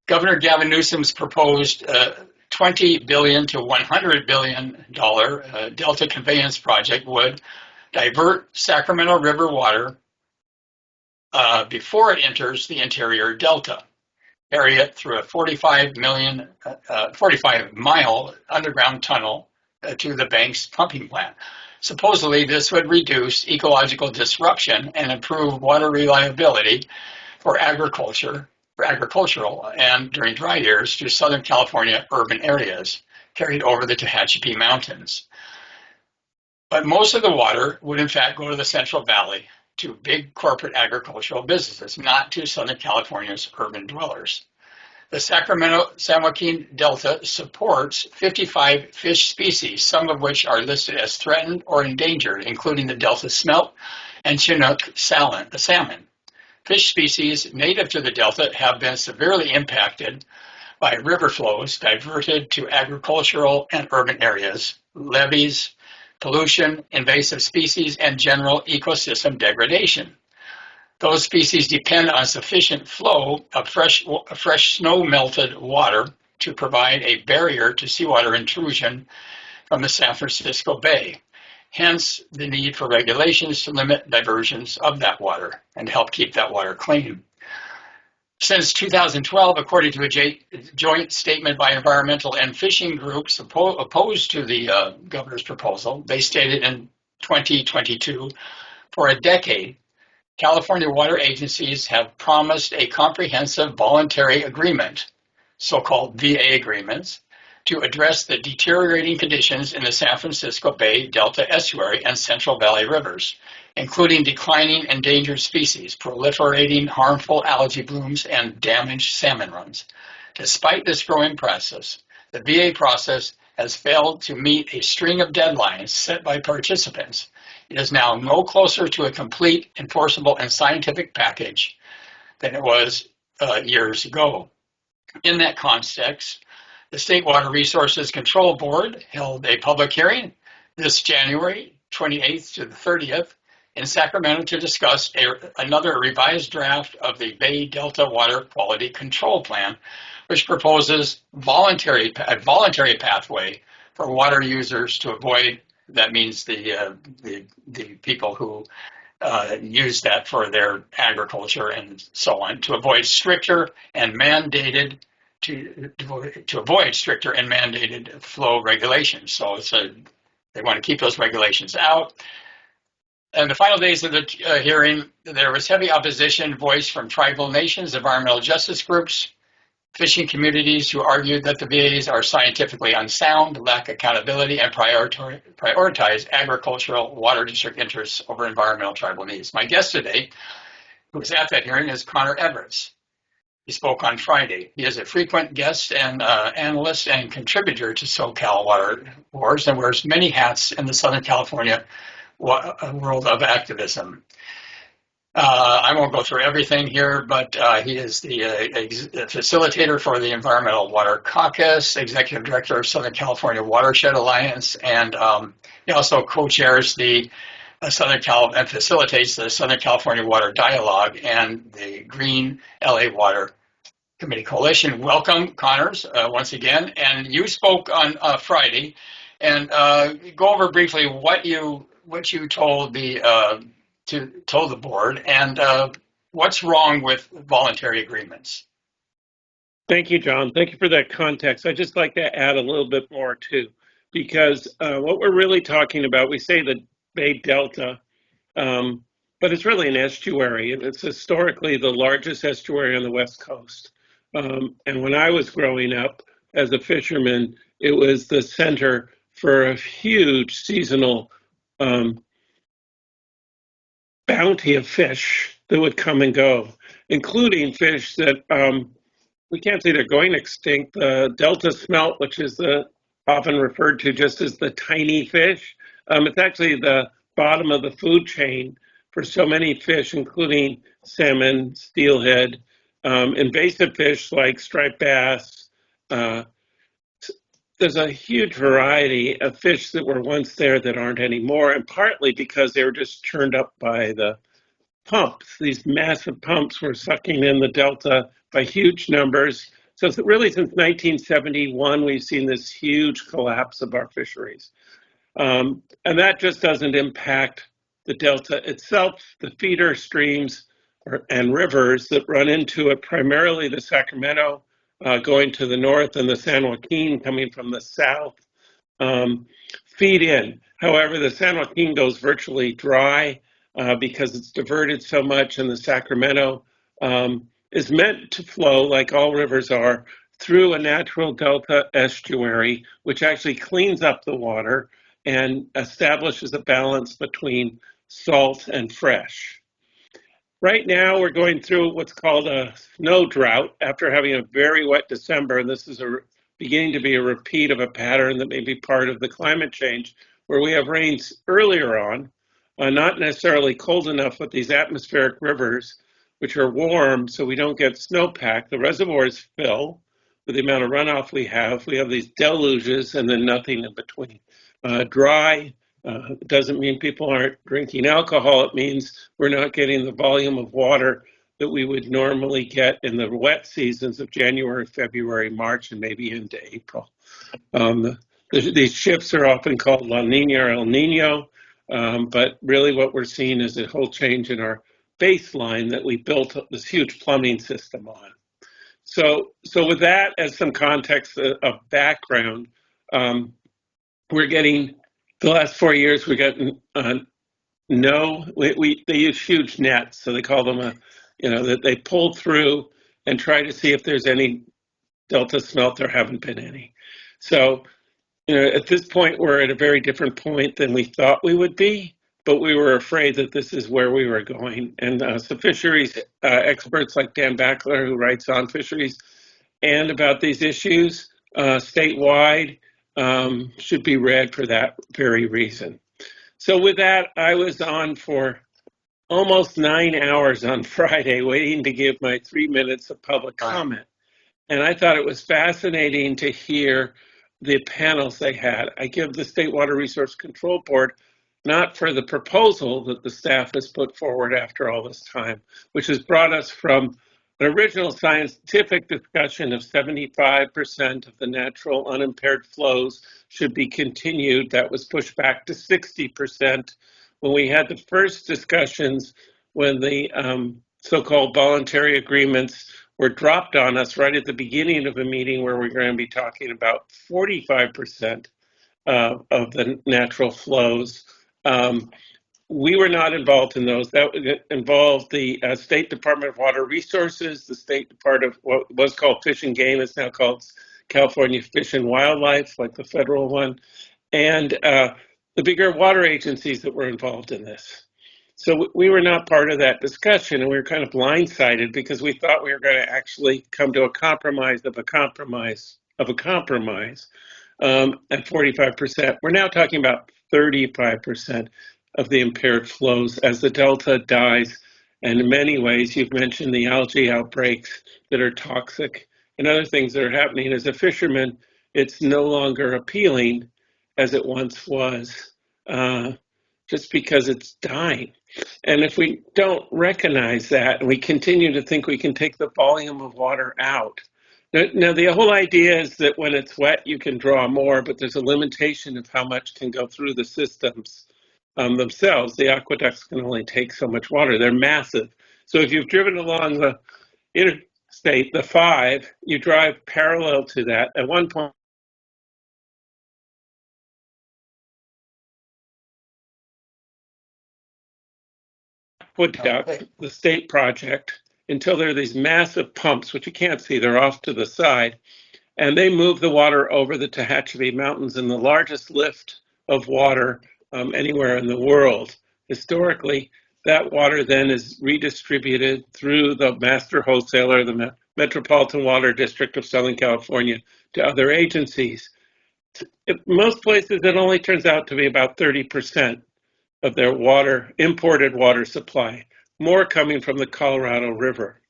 Governor Gavin Newsom's proposed $20 billion to $100 billion Delta conveyance project would divert Sacramento River water before it enters the interior delta, carry it through a 45-mile underground tunnel to the bank's pumping plant. Supposedly, this would reduce ecological disruption and improve water reliability for agricultural and during dry years to Southern California urban areas carried over the Tehachapi Mountains. But most of the water would in fact go to the Central Valley to big corporate agricultural businesses, not to Southern California's urban dwellers. The Sacramento-San Joaquin Delta supports 55 fish species, some of which are listed as threatened or endangered, including the Delta smelt and Chinook salmon. Fish species native to the Delta have been severely impacted by river flows diverted to agricultural and urban areas, levees, pollution, invasive species, and general ecosystem degradation. Those species depend on sufficient flow of fresh snow-melted water to provide a barrier to seawater intrusion from the San Francisco Bay. Hence, the need for regulations to limit diversions of that water and help keep that water clean. Since 2012, according to a joint statement by environmental and fishing groups opposed to the governor's proposal, they stated in 2022, for a decade, California water agencies have promised a comprehensive voluntary agreement, so-called VA agreements, to address the deteriorating conditions in the San Francisco Bay Delta Estuary and Central Valley rivers, including declining endangered species, proliferating harmful algae blooms, and damaged salmon runs. Despite this growing process, the VA process has failed to meet a string of deadlines set by participants. It is now no closer to a complete, enforceable, and scientific package than it was years ago. In that context, the State Water Resources Control Board held a public hearing this January 28th to the 30th in Sacramento to discuss another revised draft of the Bay Delta Water Quality Control Plan, which proposes a voluntary pathway for water users to avoid. That means the people who use that for their agriculture and so on, to avoid stricter and mandated flow regulations. So they want to keep those regulations out. In the final days of the hearing, there was heavy opposition voiced from tribal nations, environmental justice groups, fishing communities who argued that the VAs are scientifically unsound, lack accountability, and prioritize agricultural water district interests over environmental tribal needs. My guest today, who was at that hearing, is Conner Everts. He spoke on Friday. He is a frequent guest and analyst and contributor to SoCal Water Wars and wears many hats in the Southern California world of activism. I won't go through everything here, but he is the facilitator for the Environmental Water Caucus, executive director of Southern California Watershed Alliance, and he also co-chairs the and facilitates the Southern California Water Dialogue and the Green LA Water Committee Coalition. Welcome, Connors, once again. And you spoke on Friday, and go over briefly what you told told the board and what's wrong with voluntary agreements. Thank you, John. Thank you for that context. I'd just like to add a little bit more too, because what we're really talking about, we say the Bay Delta, but it's really an estuary. It's historically the largest estuary on the West Coast. And when I was growing up as a fisherman, it was the center for a huge seasonal bounty of fish that would come and go, including fish that we can't say they're going extinct. The Delta smelt, which is often referred to just as the tiny fish, it's actually the bottom of the food chain for so many fish, including salmon, steelhead, invasive fish like striped bass. There's a huge variety of fish that were once there that aren't anymore, and partly because they were just churned up by the pumps. These massive pumps were sucking in the Delta by huge numbers. So really since 1971, we've seen this huge collapse of our fisheries. And that just doesn't impact the delta itself, the feeder streams and rivers that run into it, primarily the Sacramento going to the north and the San Joaquin coming from the south, feed in. However, the San Joaquin goes virtually dry because it's diverted so much, and the Sacramento is meant to flow, like all rivers are, through a natural delta estuary, which actually cleans up the water and establishes a balance between salt and fresh. Right now, we're going through what's called a snow drought after having a very wet December, and this is beginning to be a repeat of a pattern that may be part of the climate change, where we have rains earlier on, not necessarily cold enough, but these atmospheric rivers, which are warm, so we don't get snowpack. The reservoirs fill with the amount of runoff we have. We have these deluges and then nothing in between. Dry doesn't mean people aren't drinking alcohol. It means we're not getting the volume of water that we would normally get in the wet seasons of January, February, March, and maybe into April. These shifts are often called La Nina or El Nino, but really what we're seeing is a whole change in our baseline that we built this huge plumbing system on. So with that as some context of background, we're getting, the last 4 years, we've gotten they use huge nets, so they call them that they pull through and try to see if there's any delta smelt. There haven't been any. So, at this point, we're at a very different point than we thought we would be, but we were afraid that this is where we were going. And so fisheries experts like Dan Backler, who writes on fisheries and about these issues statewide, should be read for that very reason. So with that, I was on for almost 9 hours on Friday waiting to give my 3 minutes of public comment. And I thought it was fascinating to hear the panels they had. I give the State Water Resource Control Board not for the proposal that the staff has put forward after all this time, which has brought us from an original scientific discussion of 75% of the natural unimpaired flows should be continued. That was pushed back to 60% when we had the first discussions when the so-called voluntary agreements were dropped on us right at the beginning of a meeting where we're going to be talking about 45% of the natural flows. We were not involved in those. That involved the State Department of Water Resources, the State Department of what was called Fish and Game, it's now called California Fish and Wildlife, like the federal one, and the bigger water agencies that were involved in this. So we were not part of that discussion, and we were kind of blindsided because we thought we were going to actually come to a compromise of a compromise of a compromise at 45%. We're now talking about 35% of the impaired flows as the delta dies. And in many ways, you've mentioned the algae outbreaks that are toxic and other things that are happening. As a fisherman, it's no longer appealing as it once was, just because it's dying. And if we don't recognize that and we continue to think we can take the volume of water out. Now, the whole idea is that when it's wet, you can draw more, but there's a limitation of how much can go through the systems themselves. The aqueducts can only take so much water. They're massive. So if you've driven along the interstate, the 5, you drive parallel to that. At one point, aqueduct, the state project, until there are these massive pumps, which you can't see, they're off to the side, and they move the water over the Tehachapi Mountains in the largest lift of water anywhere in the world. Historically, that water then is redistributed through the master wholesaler, the Metropolitan Water District of Southern California, to other agencies. In most places, it only turns out to be about 30% of their imported water supply, more coming from the Colorado River.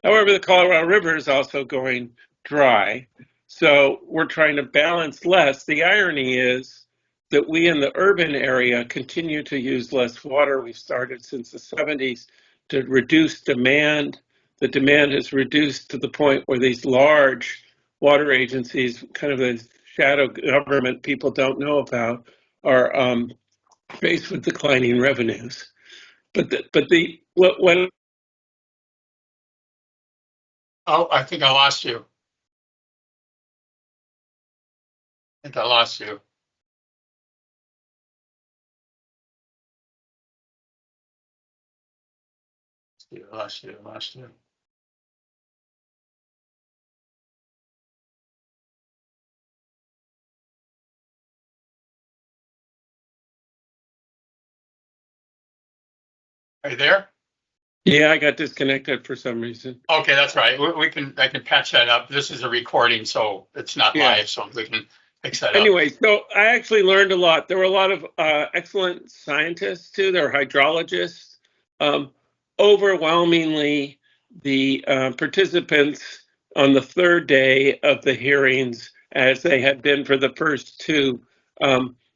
However, the Colorado River is also going dry, so we're trying to balance less. The irony is that we in the urban area continue to use less water. We've started since the 70s to reduce demand. the demand has reduced to the point where these large water agencies, kind of the shadow government people don't know about, are faced with declining revenues. What Oh, I think I lost you. I think I lost you. Lost you. Lost you. Are you there? Yeah, I got disconnected for some reason. Okay, that's right. I can patch that up. This is a recording, so it's not Yeah. live, so we can fix that up. Anyway, so I actually learned a lot. There were a lot of excellent scientists too. There were hydrologists. Overwhelmingly, the participants on the third day of the hearings, as they had been for the first two,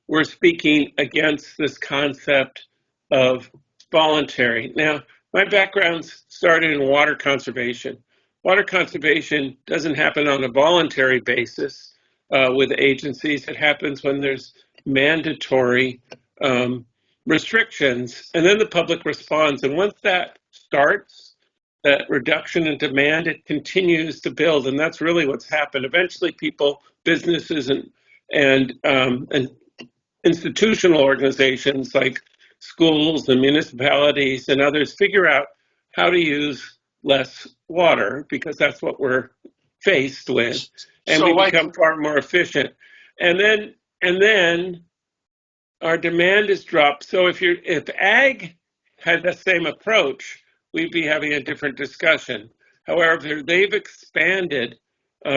were speaking against this concept of voluntary. Now, my background started in water conservation. Water conservation doesn't happen on a voluntary basis with agencies. It happens when there's mandatory restrictions, and then the public responds. And once that starts, that reduction in demand, it continues to build, and that's really what's happened. Eventually, people, businesses, and institutional organizations like schools and municipalities and others figure out how to use less water because that's what we're faced with, and So we why? become far more efficient. And then our demand is dropped. So if ag had the same approach, we'd be having a different discussion. However, they've expanded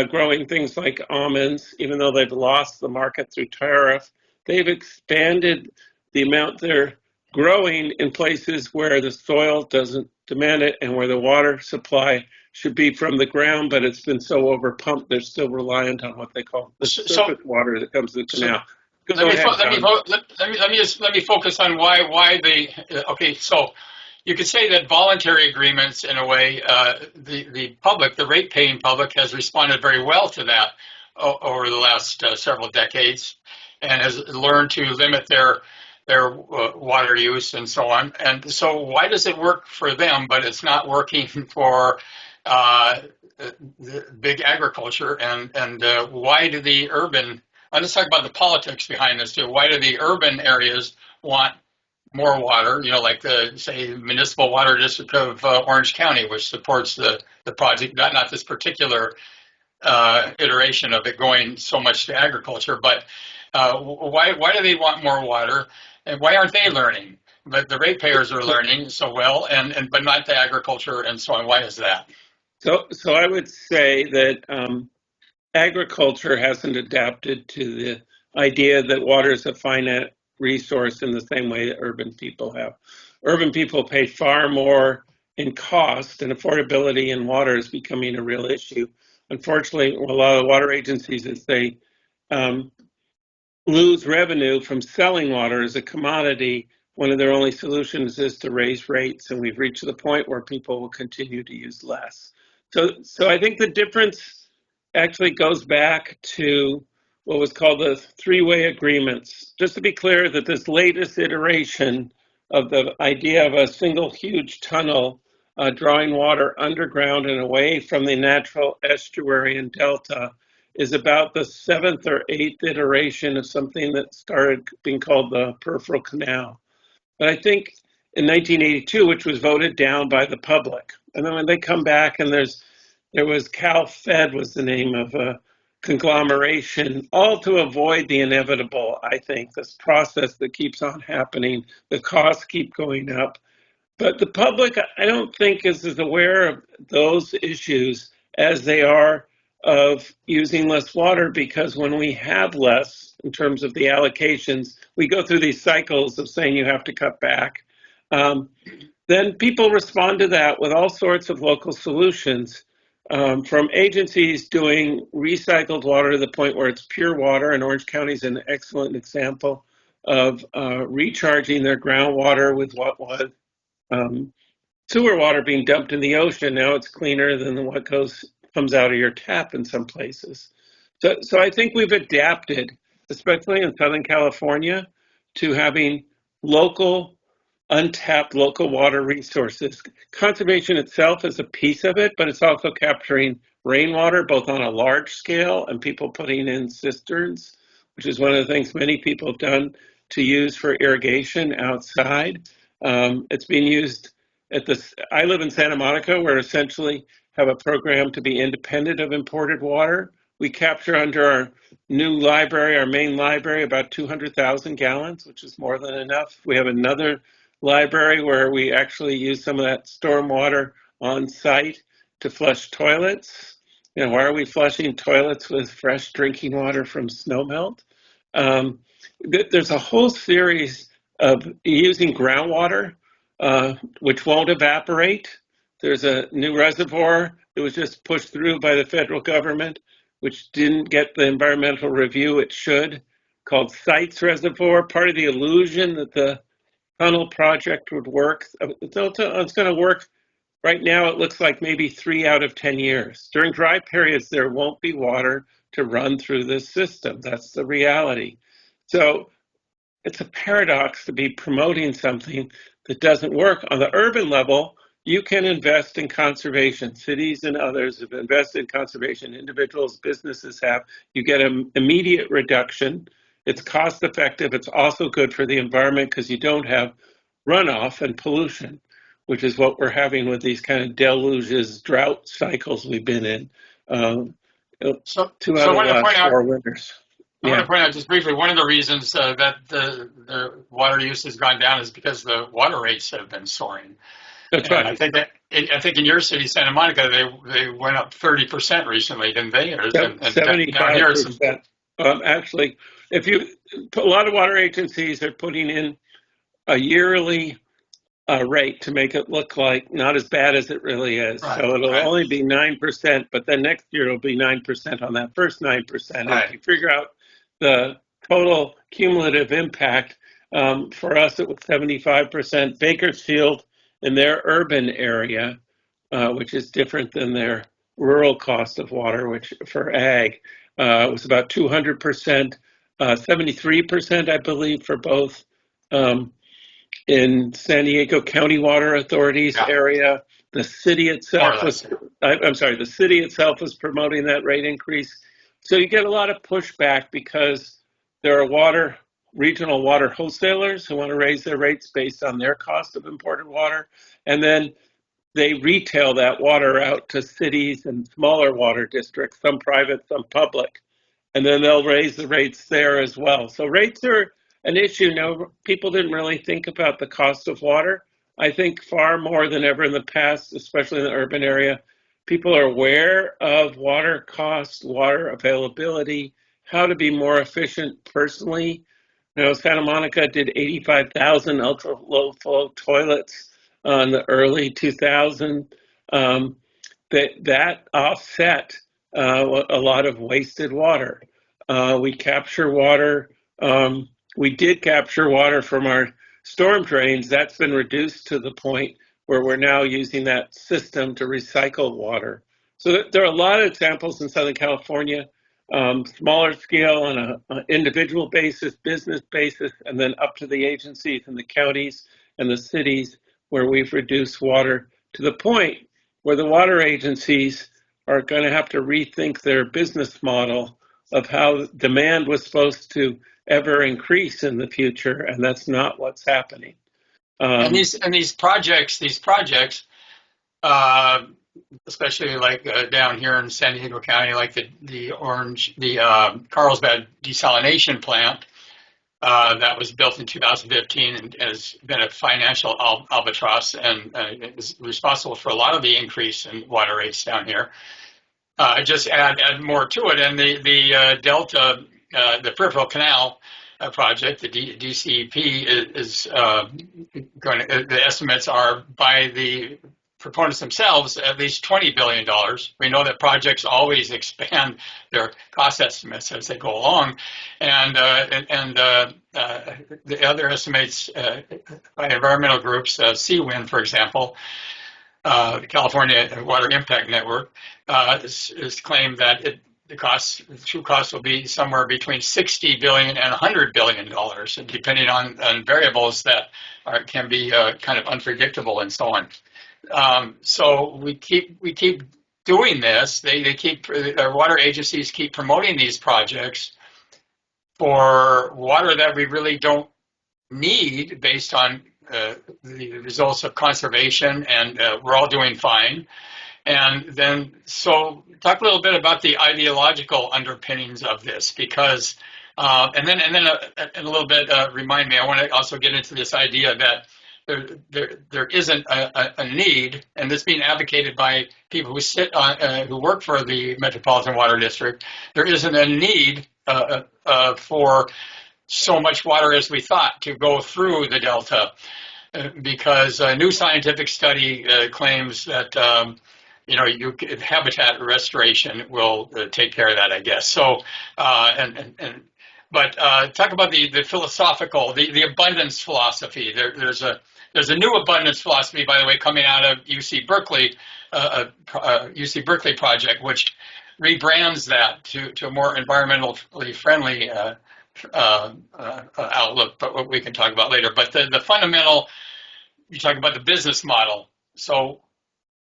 growing things like almonds, even though they've lost the market through tariff. They've expanded the amount they're growing in places where the soil doesn't demand it and where the water supply should be from the ground, but it's been so overpumped, they're still reliant on what they call the surface water that comes to the canal. Let me focus on why they. Okay, so you could say that voluntary agreements, in a way, the public, the rate-paying public, has responded very well to that over the last several decades, and has learned to limit their water use and so on. And so, why does it work for them, but it's not working for the big agriculture? And why do the urban? Let's talk about the politics behind this too. Why do the urban areas want more water? You know, like the, say, municipal water district of Orange County, which supports the project, not this particular iteration of it going so much to agriculture, but why do they want more water, and why aren't they learning? But the ratepayers are learning so well, and but not the agriculture and so on. Why is that? So I would say that agriculture hasn't adapted to the idea that water is a finite resource in the same way that urban people have. Urban people pay far more in cost, and affordability in water is becoming a real issue. Unfortunately, a lot of water agencies, as they lose revenue from selling water as a commodity, one of their only solutions is to raise rates, and we've reached the point where people will continue to use less. So I think the difference actually goes back to what was called the three-way agreements. Just to be clear that this latest iteration of the idea of a single huge tunnel drawing water underground and away from the natural estuary and delta is about the seventh or eighth iteration of something that started being called the peripheral canal. But I think in 1982, which was voted down by the public, and then when they come back and there was CalFed was the name of a conglomeration, all to avoid the inevitable, I think, this process that keeps on happening, the costs keep going up. But the public, I don't think, is as aware of those issues as they are of using less water, because when we have less in terms of the allocations, we go through these cycles of saying you have to cut back. Then people respond to that with all sorts of local solutions, from agencies doing recycled water to the point where it's pure water, and Orange County is an excellent example of recharging their groundwater with what was sewer water being dumped in the ocean. Now it's cleaner than what comes out of your tap in some places. So I think we've adapted, especially in Southern California, to having local, untapped local water resources. Conservation itself is a piece of it, but it's also capturing rainwater, both on a large scale and people putting in cisterns, which is one of the things many people have done to use for irrigation outside. It's being used I live in Santa Monica, where essentially have a program to be independent of imported water. We capture under our new library, our main library, about 200,000 gallons, which is more than enough. We have another library where we actually use some of that stormwater on site to flush toilets. Why are we flushing toilets with fresh drinking water from snowmelt? There's a whole series of using groundwater, which won't evaporate. There's a new reservoir that was just pushed through by the federal government, which didn't get the environmental review it should, called Sites Reservoir. Part of the illusion that the tunnel project would work. It's going to work. Right now, it looks like maybe 3 out of 10 years. During dry periods, there won't be water to run through this system. That's the reality. So it's a paradox to be promoting something that doesn't work. On the urban level, you can invest in conservation. Cities and others have invested in conservation. Individuals, businesses have. You get an immediate reduction. It's cost effective. It's also good for the environment because you don't have runoff and pollution, which is what we're having with these kind of deluges, drought cycles we've been in. Two out of the last 4 winters. I want to point out just briefly, one of the reasons that the water use has gone down is because the water rates have been soaring. That's right. I think in your city, Santa Monica, they went up 30% recently, didn't they? 75%. Actually, a lot of water agencies are putting in a yearly rate to make it look like not as bad as it really is. Right, so it'll only be 9%, but then next year it'll be 9% on that first 9%. Right. If you figure out the total cumulative impact, for us it was 75%. Bakersfield in their urban area, which is different than their rural cost of water, which for ag was about 200%, 73%, I believe, for both. In San Diego County Water Authority's area, the city itself the city itself was promoting that rate increase. So you get a lot of pushback because there are regional water wholesalers who want to raise their rates based on their cost of imported water. And then they retail that water out to cities and smaller water districts, some private, some public. And then they'll raise the rates there as well. So rates are an issue. No, people didn't really think about the cost of water. I think far more than ever in the past, especially in the urban area, people are aware of water costs, water availability, how to be more efficient personally. Santa Monica did 85,000 ultra low flow toilets in the early 2000s. That offset a lot of wasted water. We capture water. We did capture water from our storm drains. That's been reduced to the point where we're now using that system to recycle water. So there are a lot of examples in Southern California, smaller scale on an individual basis, business basis, and then up to the agencies and the counties and the cities where we've reduced water to the point where the water agencies are going to have to rethink their business model of how demand was supposed to ever increase in the future, and that's not what's happening. And these projects, especially like down here in San Diego County, like the Carlsbad desalination plant that was built in 2015 and has been a financial albatross and is responsible for a lot of the increase in water rates down here. Just add more to it, and the Delta, the Peripheral Canal project, the DCEP is going to. The estimates are by the proponents themselves at least $20 billion. We know that projects always expand their cost estimates as they go along, and the other estimates by environmental groups, Seawind, for example, the California Water Impact Network, has claimed that the true cost will be somewhere between $60 billion and $100 billion, depending on variables that can be kind of unpredictable and so on. So we keep doing this. Our water agencies keep promoting these projects for water that we really don't need based on the results of conservation, and we're all doing fine. And then, so talk a little bit about the ideological underpinnings of this, because, and then a little bit remind me. I want to also get into this idea that there isn't a need, and this being advocated by people who who work for the Metropolitan Water District. There isn't a need for so much water as we thought to go through the Delta, because a new scientific study claims that habitat restoration will take care of that, I guess. So, but talk about the philosophical, the abundance philosophy. There's a new abundance philosophy, by the way, coming out of UC Berkeley project, which rebrands that to a more environmentally friendly outlook, but what we can talk about later. But the fundamental, you talk about the business model. So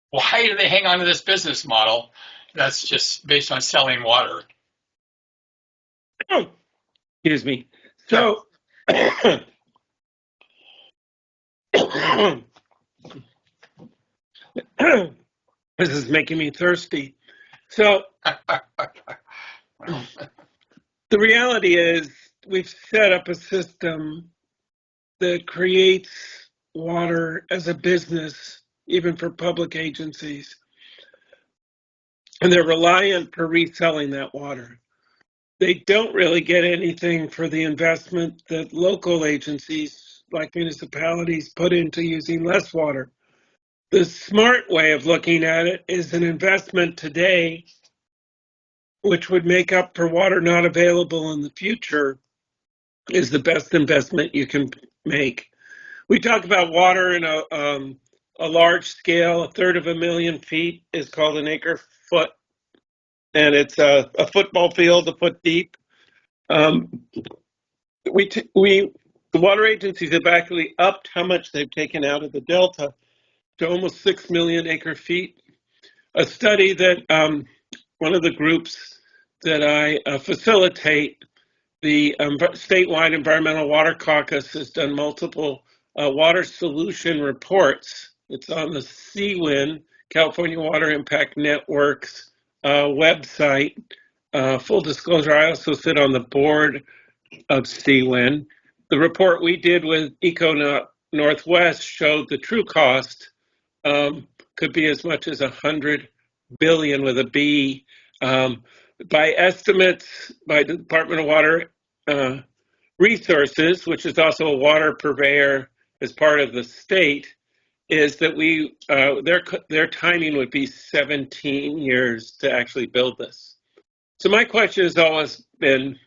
why do they hang on to this business model that's just based on selling water? Excuse me. So, this is making me thirsty. So, the reality is we've set up a system that creates water as a business, even for public agencies. And they're reliant for reselling that water. They don't really get anything for the investment that local agencies like municipalities put into using less water. The smart way of looking at it is an investment today, which would make up for water not available in the future, is the best investment you can make. We talk about water in a large scale. A third of a million feet is called an acre foot, and it's a football field a foot deep. The water agencies have actually upped how much they've taken out of the Delta to almost 6 million acre feet. A study that one of the groups that I facilitate, the statewide Environmental Water Caucus, has done multiple water solution reports. It's on the CWIN, California Water Impact Network's website. Full disclosure, I also sit on the board of CWIN. The report we did with Eco Northwest showed the true cost could be as much as 100 billion with a B. By estimates by the Department of Water Resources, which is also a water purveyor as part of the state, is that their timing would be 17 years to actually build this. So my question has always been,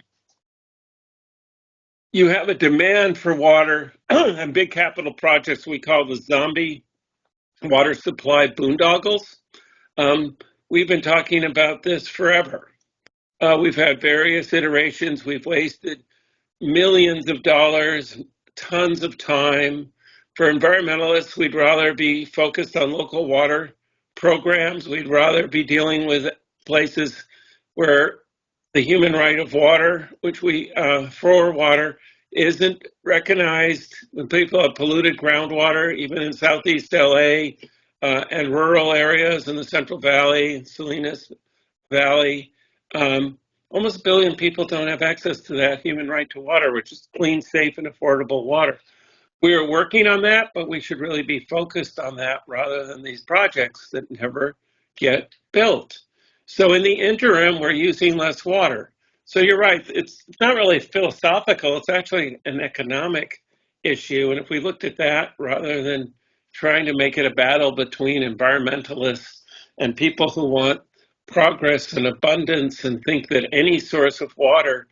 you have a demand for water and big capital projects we call the zombie water supply boondoggles. We've been talking about this forever. We've had various iterations. We've wasted millions of dollars, tons of time. For environmentalists, we'd rather be focused on local water programs. We'd rather be dealing with places where the human right of water, which for water, isn't recognized. When people have polluted groundwater, even in Southeast LA and rural areas in the Central Valley, Salinas Valley, almost 1 billion people don't have access to that human right to water, which is clean, safe, and affordable water. We are working on that, but we should really be focused on that rather than these projects that never get built. So in the interim, we're using less water. So you're right, it's not really philosophical, it's actually an economic issue. And if we looked at that rather than trying to make it a battle between environmentalists and people who want progress and abundance and think that any source of water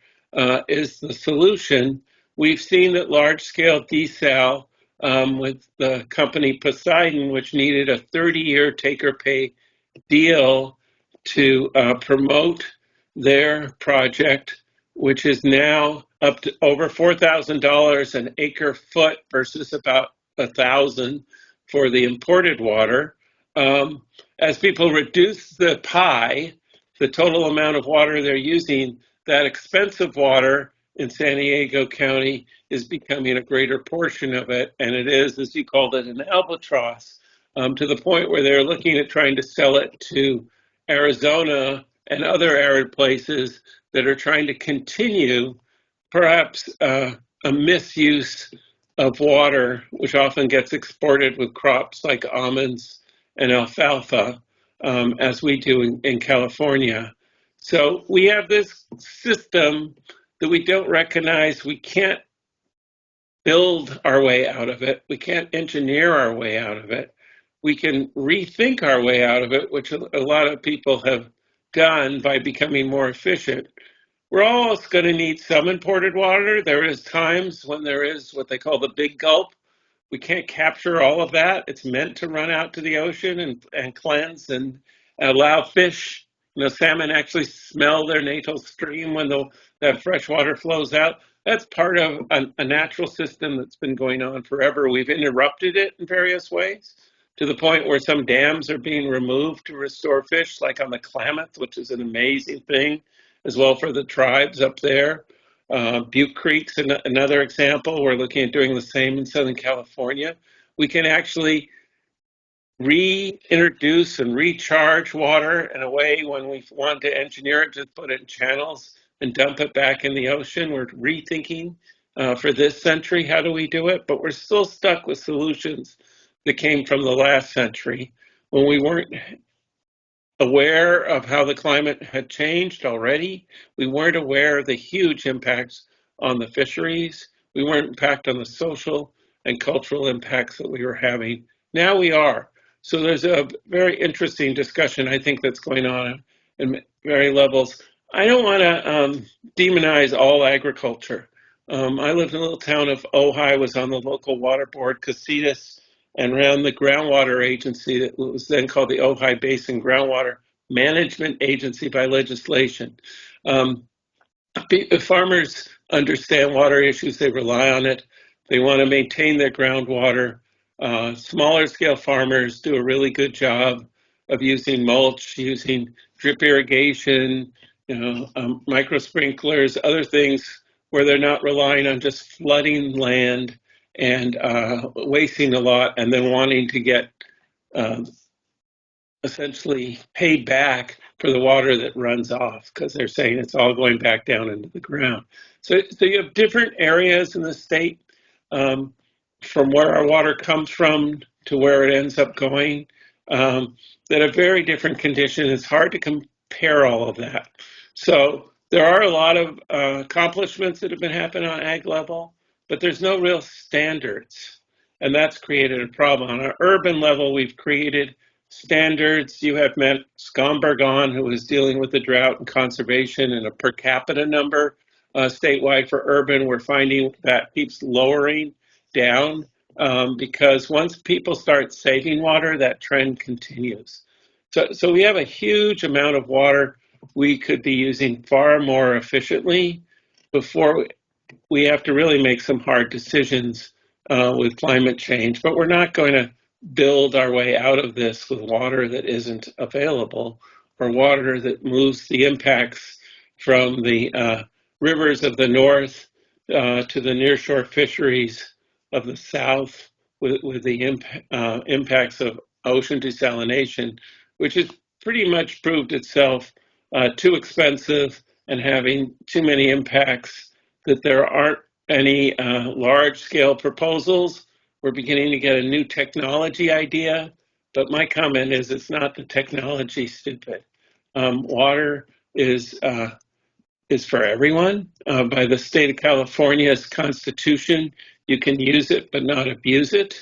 is the solution, we've seen that large-scale desal with the company Poseidon, which needed a 30-year take-or-pay deal to promote their project, which is now up to over $4,000 an acre foot versus about 1,000 for the imported water. As people reduce the pie, the total amount of water they're using, that expensive water in San Diego County is becoming a greater portion of it, and it is, as you called it, an albatross, to the point where they're looking at trying to sell it to Arizona and other arid places that are trying to continue perhaps a misuse of water, which often gets exported with crops like almonds and alfalfa, as we do in California. So we have this system that we don't recognize. We can't build our way out of it. We can't engineer our way out of it. We can rethink our way out of it, which a lot of people have done by becoming more efficient. We're always going to need some imported water. There is times when there is what they call the big gulp. We can't capture all of that. It's meant to run out to the ocean and cleanse and allow fish. Salmon actually smell their natal stream when that fresh water flows out. That's part of a natural system that's been going on forever. We've interrupted it in various ways to the point where some dams are being removed to restore fish, like on the Klamath, which is an amazing thing, as well for the tribes up there. Butte Creek's another example. We're looking at doing the same in Southern California. We can actually reintroduce and recharge water in a way when we want to engineer it, just put it in channels and dump it back in the ocean. We're rethinking for this century, how do we do it? But we're still stuck with solutions that came from the last century when we weren't aware of how the climate had changed already. We weren't aware of the huge impacts on the fisheries. We weren't impacted on the social and cultural impacts that we were having. Now we are. So there's a very interesting discussion, I think, that's going on in very levels. I don't want to demonize all agriculture. I lived in a little town of Ojai, was on the local water board, Casitas, and ran the groundwater agency that was then called the Ojai Basin Groundwater Management Agency by legislation. Farmers understand water issues, they rely on it, they want to maintain their groundwater. Smaller scale farmers do a really good job of using mulch, using drip irrigation, micro sprinklers, other things where they're not relying on just flooding land and wasting a lot and then wanting to get essentially paid back for the water that runs off because they're saying it's all going back down into the ground. So you have different areas in the state from where our water comes from to where it ends up going that have very different conditions. It's hard to compare all of that. So there are a lot of accomplishments that have been happening on ag level, but there's no real standards. And that's created a problem. On an urban level, we've created standards. You have met Scomberg on, who is dealing with the drought and conservation and a per capita number statewide for urban. We're finding that keeps lowering down because once people start saving water, that trend continues. So we have a huge amount of water we could be using far more efficiently before we have to really make some hard decisions with climate change. But we're not going to build our way out of this with water that isn't available or water that moves the impacts from the rivers of the north to the nearshore fisheries of the south with the impacts of ocean desalination, which has pretty much proved itself too expensive and having too many impacts that there aren't any large-scale proposals. We're beginning to get a new technology idea, but my comment is it's not the technology stupid. Water is for everyone. By the state of California's constitution, you can use it but not abuse it,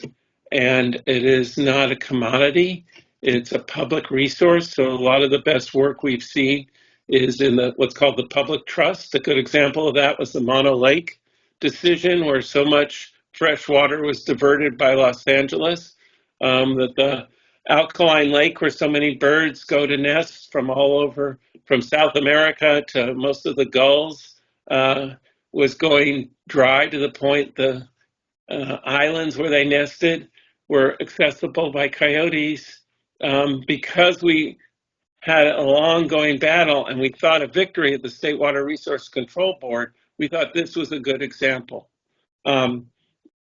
and it is not a commodity. It's a public resource, so a lot of the best work we've seen is in what's called the public trust. A good example of that was the Mono Lake decision, where so much fresh water was diverted by Los Angeles, that the alkaline lake where so many birds go to nest from all over, from South America to most of the gulls, was going dry to the point the islands where they nested were accessible by coyotes. Because we had a long-going battle and we thought a victory at the State Water Resource Control Board, we thought this was a good example. And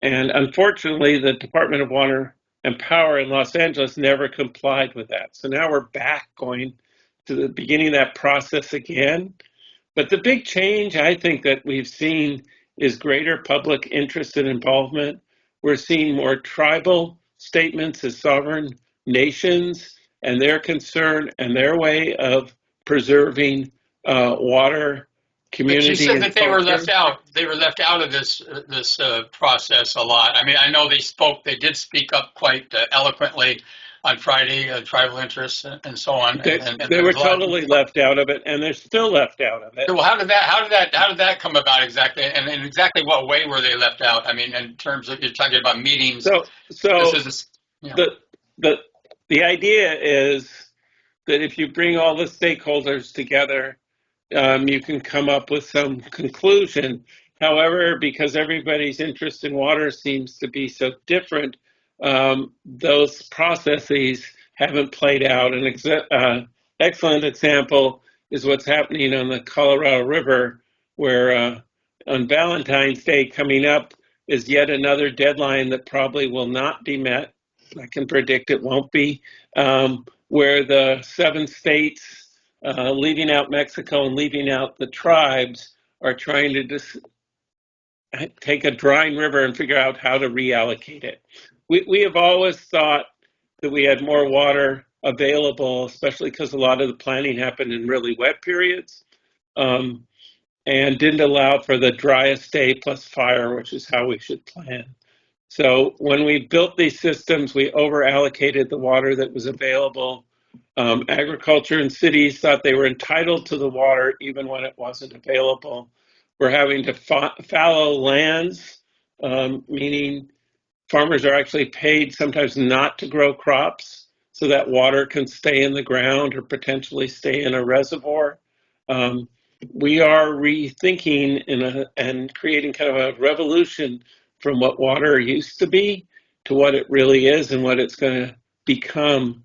unfortunately, the Department of Water and Power in Los Angeles never complied with that. So now we're back going to the beginning of that process again. But the big change I think that we've seen is greater public interest and involvement. We're seeing more tribal statements as sovereign nations and their concern and their way of preserving water, community, but you said and that they were left out. They were left out of this process a lot. I mean, I know they did speak up quite eloquently on Friday, tribal interests and so on. They were totally left out of it, and they're still left out of it. Well, how did that come about exactly? And in exactly what way were they left out? I mean, in terms of, you're talking about meetings. So you know. the idea is that if you bring all the stakeholders together, you can come up with some conclusion. However, because everybody's interest in water seems to be so different, those processes haven't played out. An excellent example is what's happening on the Colorado River, where on Valentine's Day coming up is yet another deadline that probably will not be met. I can predict it won't be, where the 7 states, leaving out Mexico and leaving out the tribes, are trying to take a drying river and figure out how to reallocate it. We have always thought that we had more water available, especially because a lot of the planning happened in really wet periods, and didn't allow for the driest day plus fire, which is how we should plan. So when we built these systems, we over allocated the water that was available. Agriculture and cities thought they were entitled to the water even when it wasn't available. We're having to fallow lands, meaning farmers are actually paid sometimes not to grow crops so that water can stay in the ground or potentially stay in a reservoir. We are rethinking and creating kind of a revolution from what water used to be to what it really is and what it's going to become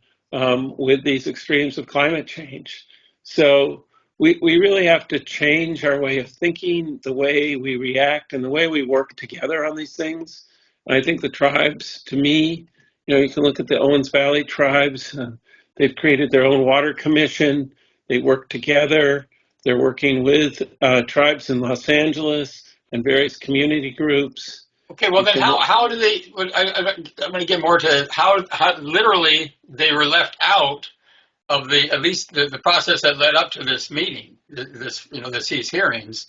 with these extremes of climate change. So we really have to change our way of thinking, the way we react, and the way we work together on these things. And I think the tribes, to me, you can look at the Owens Valley tribes. They've created their own water commission. They work together. They're working with tribes in Los Angeles and various community groups. Okay, well then how do they, I'm going to get more to how literally they were left out of at least the process that led up to this meeting, these hearings,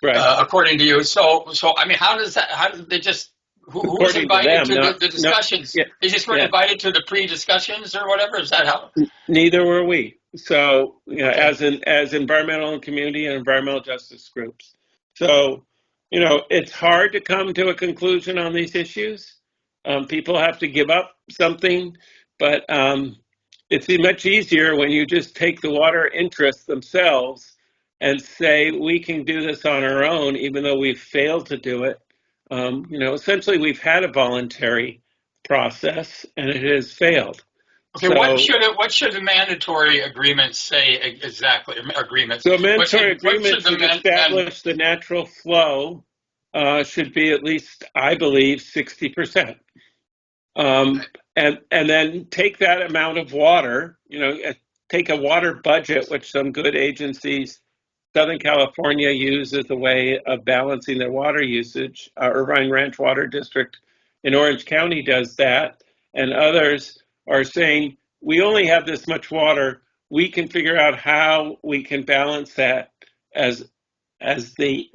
right? According to you. So I mean, how did they just, who was invited to the discussions? No, yeah, they just weren't invited to the pre-discussions or whatever? Is that how? Neither were we. So, okay. as environmental and community and environmental justice groups. So, it's hard to come to a conclusion on these issues. People have to give up something, but it's much easier when you just take the water interests themselves and say, we can do this on our own, even though we've failed to do it. Essentially, we've had a voluntary process, and it has failed. Okay, so, what should the mandatory agreements say exactly? Agreements. So mandatory agreements should establish the natural flow should be at least, I believe, 60%. And then take that amount of water, take a water budget, which some good agencies, Southern California use as a way of balancing their water usage. Irvine Ranch Water District in Orange County does that, and others are saying, we only have this much water, we can figure out how we can balance that as the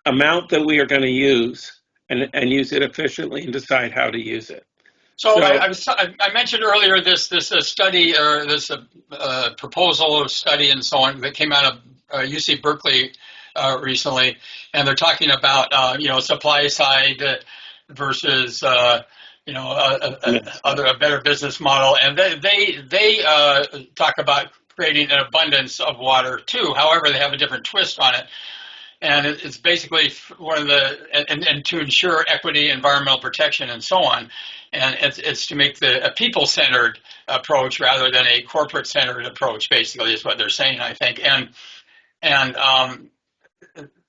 amount that we are going to use and use it efficiently and decide how to use it. So I mentioned earlier this study or this proposal or study and so on that came out of UC Berkeley recently, and they're talking about supply side versus a better business model, and they talk about creating an abundance of water too. However, they have a different twist on it, and it's basically one of the and to ensure equity, environmental protection, and so on. And it's to make a people-centered approach rather than a corporate-centered approach. Basically, is what they're saying, I think. And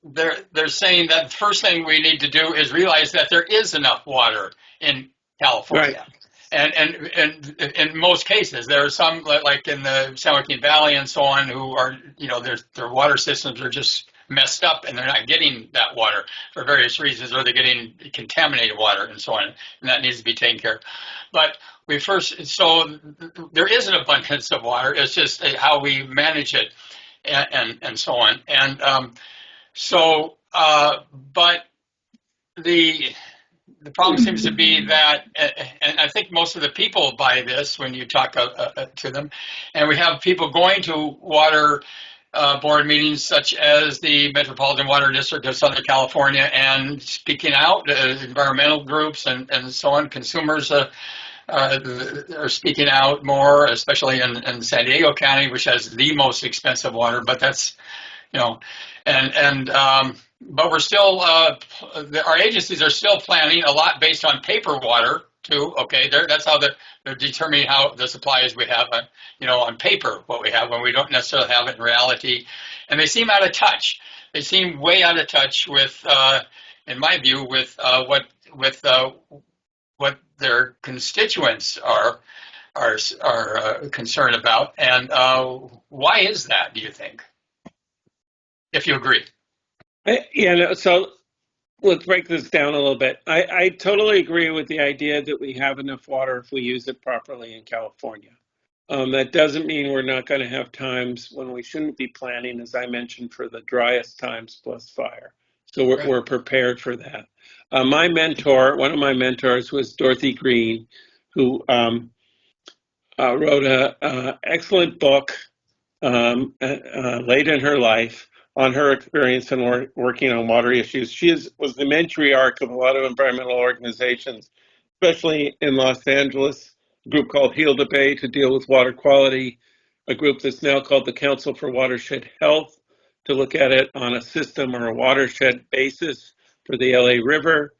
they're saying that the first thing we need to do is realize that there is enough water in California. Right. And in most cases, there are some like in the San Joaquin Valley and so on who are, their water systems are just messed up and they're not getting that water for various reasons, or they're getting contaminated water and so on, and that needs to be taken care of. But so there is an abundance of water. It's just how we manage it and so on. And but the problem seems to be that, and I think most of the people buy this when you talk to them, and we have people going to water board meetings such as the Metropolitan Water District of Southern California and speaking out, environmental groups and so on. Consumers are speaking out more, especially in San Diego County, which has the most expensive water, but that's, but we're still, our agencies are still planning a lot based on paper water too. Okay, that's how they're determining how the supplies we have, on paper, what we have, when we don't necessarily have it in reality. And they seem out of touch. They seem way out of touch with, in my view, with what their constituents are concerned about. And why is that, do you think? If you agree. So let's break this down a little bit. I totally agree with the idea that we have enough water if we use it properly in California. That doesn't mean we're not going to have times when we shouldn't be planning, as I mentioned, for the driest times plus fire. So we're prepared for that. One of my mentors was Dorothy Green, who wrote an excellent book late in her life on her experience in working on water issues. She was the matriarch of a lot of environmental organizations, especially in Los Angeles, a group called Heal the Bay to deal with water quality, a group that's now called the Council for Watershed Health to look at it on a system or a watershed basis for the LA River.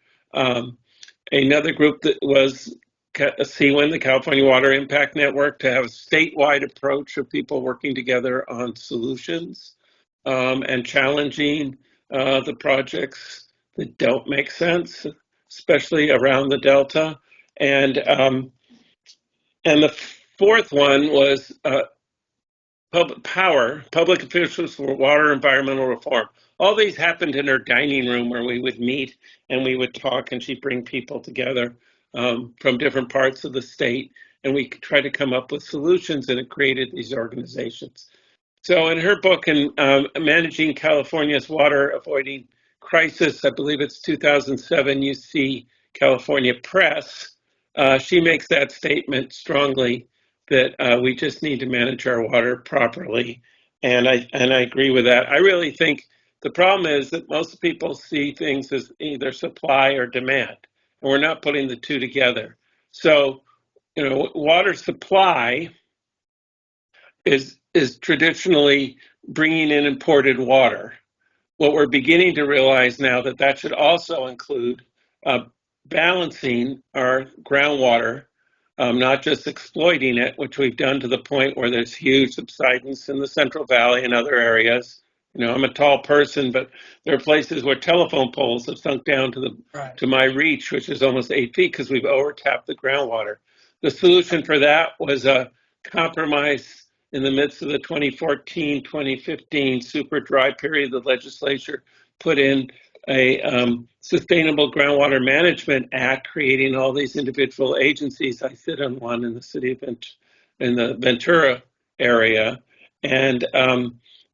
Another group that was CWIN, the California Water Impact Network, to have a statewide approach of people working together on solutions and challenging the projects that don't make sense, especially around the Delta. And the fourth one was Public Officials for Water Environmental Reform. All these happened in her dining room where we would meet and we would talk, and she'd bring people together from different parts of the state, and we could try to come up with solutions, and it created these organizations. So in her book, in Managing California's Water Avoiding Crisis, I believe it's 2007, you see California Press, she makes that statement strongly that we just need to manage our water properly. And I agree with that. I really think the problem is that most people see things as either supply or demand, and we're not putting the two together. So, water supply is traditionally bringing in imported water. What we're beginning to realize now that should also include balancing our groundwater, not just exploiting it, which we've done to the point where there's huge subsidence in the Central Valley and other areas. I'm a tall person, but there are places where telephone poles have sunk down to my reach, which is almost 8 feet because we've overtapped the groundwater. The solution for that was a compromise in the midst of the 2014-2015 super dry period. The legislature put in a Sustainable Groundwater Management Act, creating all these individual agencies. I sit on one in the city of in the Ventura area, and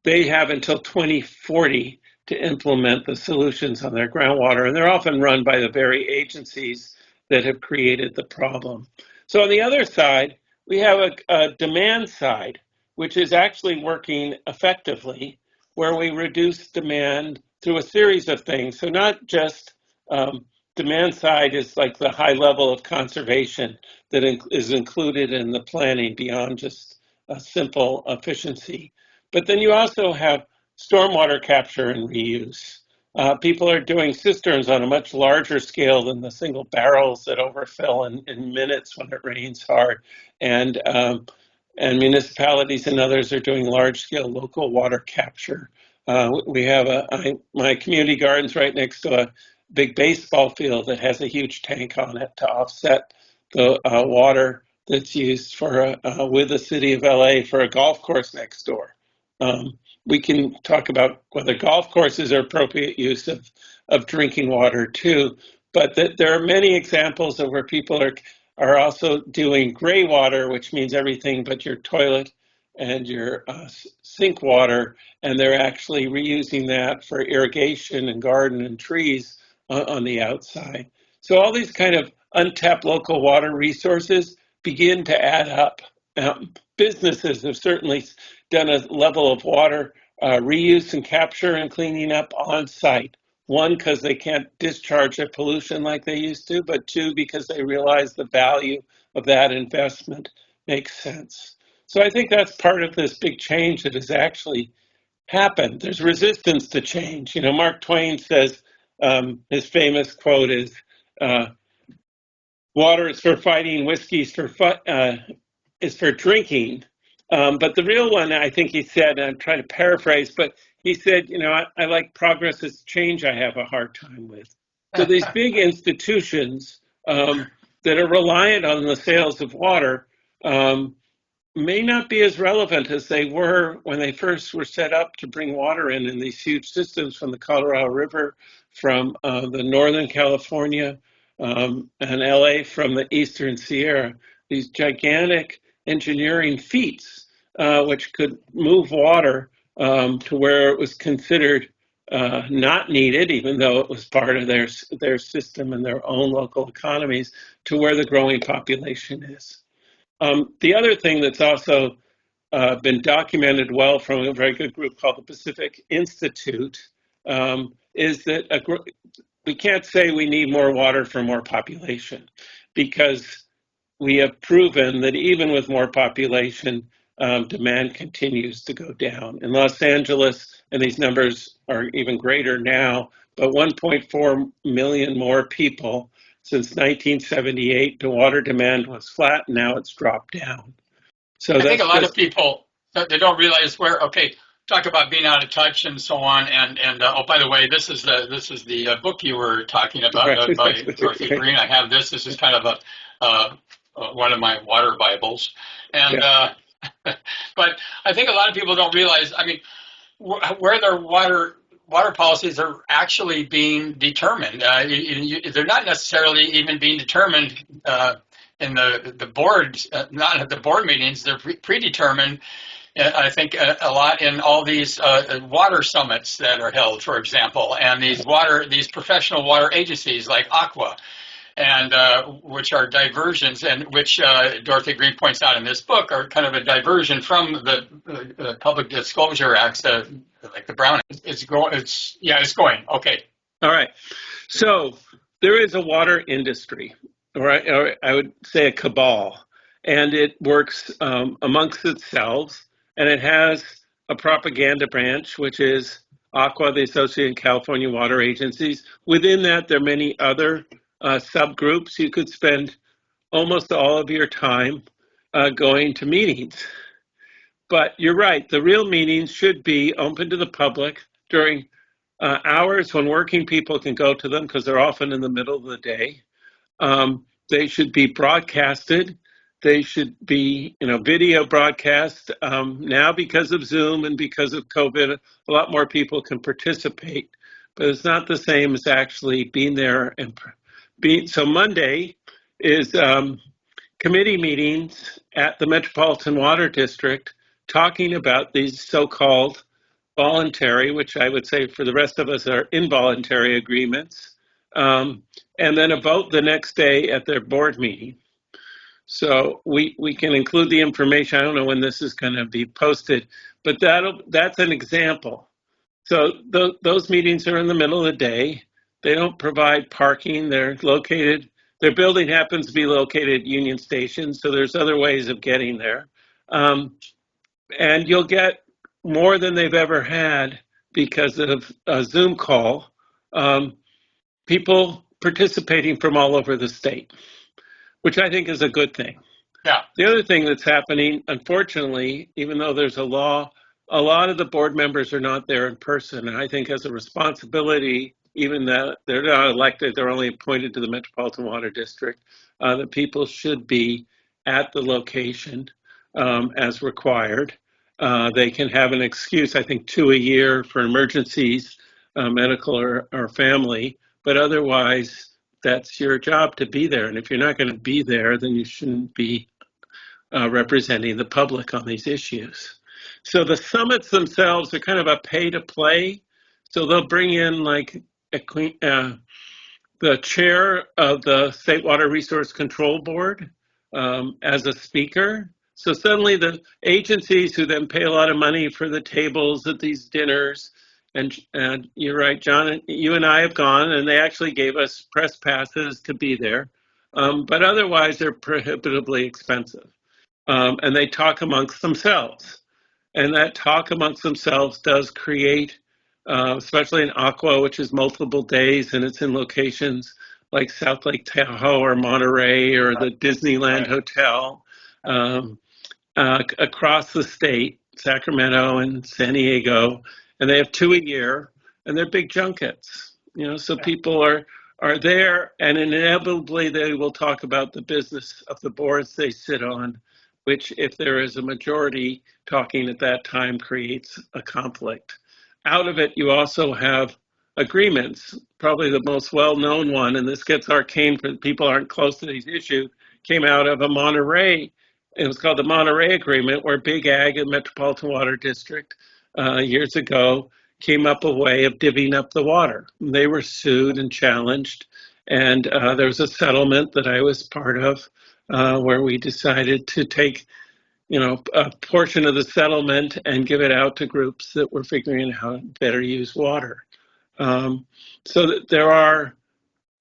they have until 2040 to implement the solutions on their groundwater, and they're often run by the very agencies that have created the problem. So on the other side, we have a demand side, which is actually working effectively, where we reduce demand through a series of things. So not just demand side is like the high level of conservation that is included in the planning beyond just a simple efficiency. But then you also have stormwater capture and reuse. People are doing cisterns on a much larger scale than the single barrels that overfill in minutes when it rains hard. And municipalities and others are doing large scale local water capture. We have my community garden's right next to a big baseball field that has a huge tank on it to offset the water that's used for with the city of LA for a golf course next door. We can talk about whether golf courses are appropriate use of drinking water too, but there are many examples of where people are also doing gray water, which means everything but your toilet and your sink water, and they're actually reusing that for irrigation and garden and trees on the outside. So all these kind of untapped local water resources begin to add up. Businesses have certainly done a level of water reuse and capture and cleaning up on site. One, because they can't discharge their pollution like they used to, but two, because they realize the value of that investment makes sense. So I think that's part of this big change that has actually happened. There's resistance to change. You know, Mark Twain says, his famous quote is, water is for fighting, whiskey is for drinking. But the real one, I think he said, and I'm trying to paraphrase, but he said, you know, I like progress, it's change I have a hard time with. So these big institutions that are reliant on the sales of water may not be as relevant as they were when they first were set up to bring water in these huge systems from the Colorado River, from the Northern California, and LA from the Eastern Sierra. These gigantic engineering feats, which could move water to where it was considered not needed, even though it was part of their system and their own local economies, to where the growing population is. The other thing that's also been documented well from a very good group called the Pacific Institute is that we can't say we need more water for more population, because we have proven that even with more population, demand continues to go down. In Los Angeles, and these numbers are even greater now, but 1.4 million more people since 1978. The water demand was flat, now it's dropped down. So I think a lot of people, they don't realize where, okay, talk about being out of touch and so on. And oh, by the way, this is the book you were talking about, right, by Dorothy Green. I have this. This is kind of one of my water Bibles. And but I think a lot of people don't realize, I mean, where their water policies are actually being determined. They're not necessarily even being determined in the boards, not at the board meetings. They're predetermined. I think a lot in all these water summits that are held, for example, and these professional water agencies like Aqua, and which are diversions, and which Dorothy Green points out in this book are kind of a diversion from the Public Disclosure Acts, like the Brown. It's going. Okay. All right. So there is a water industry, or I would say a cabal, and it works amongst itself, and it has a propaganda branch, which is Aqua, the Associated California Water Agencies. Within that, there are many other subgroups. You could spend almost all of your time going to meetings. But you're right, the real meetings should be open to the public during hours when working people can go to them, because they're often in the middle of the day. They should be broadcasted. They should be, video broadcast. Now, because of Zoom and because of COVID, a lot more people can participate, but it's not the same as actually being there and being. So Monday is committee meetings at the Metropolitan Water District talking about these so-called voluntary, which I would say for the rest of us are involuntary agreements, and then a vote the next day at their board meeting. So we can include the information. I don't know when this is going to be posted, but that's an example. So those meetings are in the middle of the day. They don't provide parking. Their building happens to be located at Union Station, so there's other ways of getting there. And you'll get more than they've ever had because of a Zoom call. People participating from all over the state, which I think is a good thing. Yeah. The other thing that's happening, unfortunately, even though there's a law, a lot of the board members are not there in person. And I think as a responsibility, even though they're not elected, they're only appointed to the Metropolitan Water District, that people should be at the location as required. They can have an excuse, I think, 2 a year for emergencies, medical or family, but otherwise, that's your job to be there. And if you're not going to be there, then you shouldn't be representing the public on these issues. So the summits themselves are kind of a pay to play. So they'll bring in like the chair of the State Water Resource Control Board as a speaker. So suddenly the agencies who then pay a lot of money for the tables at these dinners, and you're right, John, you and I have gone, and they actually gave us press passes to be there. But otherwise, they're prohibitively expensive. And they talk amongst themselves. And that talk amongst themselves does create, especially in Aqua, which is multiple days, and it's in locations like South Lake Tahoe or Monterey or the Disneyland Hotel, across the state, Sacramento and San Diego, and they have 2 a year, and they're big junkets. So people are there, and inevitably they will talk about the business of the boards they sit on, which, if there is a majority talking at that time, creates a conflict. Out of it, you also have agreements. Probably the most well-known one, and this gets arcane for people who aren't close to these issues, came out of a Monterey. It was called the Monterey Agreement, where Big Ag and Metropolitan Water District years ago came up a way of divvying up the water. They were sued and challenged, and there was a settlement that I was part of where we decided to take, a portion of the settlement and give it out to groups that were figuring out how to better use water. So that there are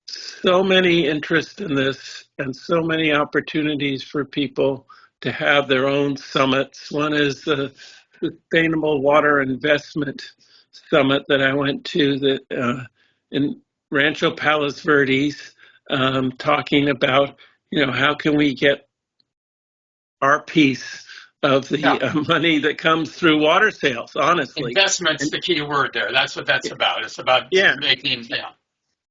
so many interests in this and so many opportunities for people to have their own summits. One is the Sustainable Water Investment Summit that I went to that in Rancho Palos Verdes, talking about, how can we get our piece of the money that comes through water sales, honestly. Investment's the key word there. That's what that's about. It's about making,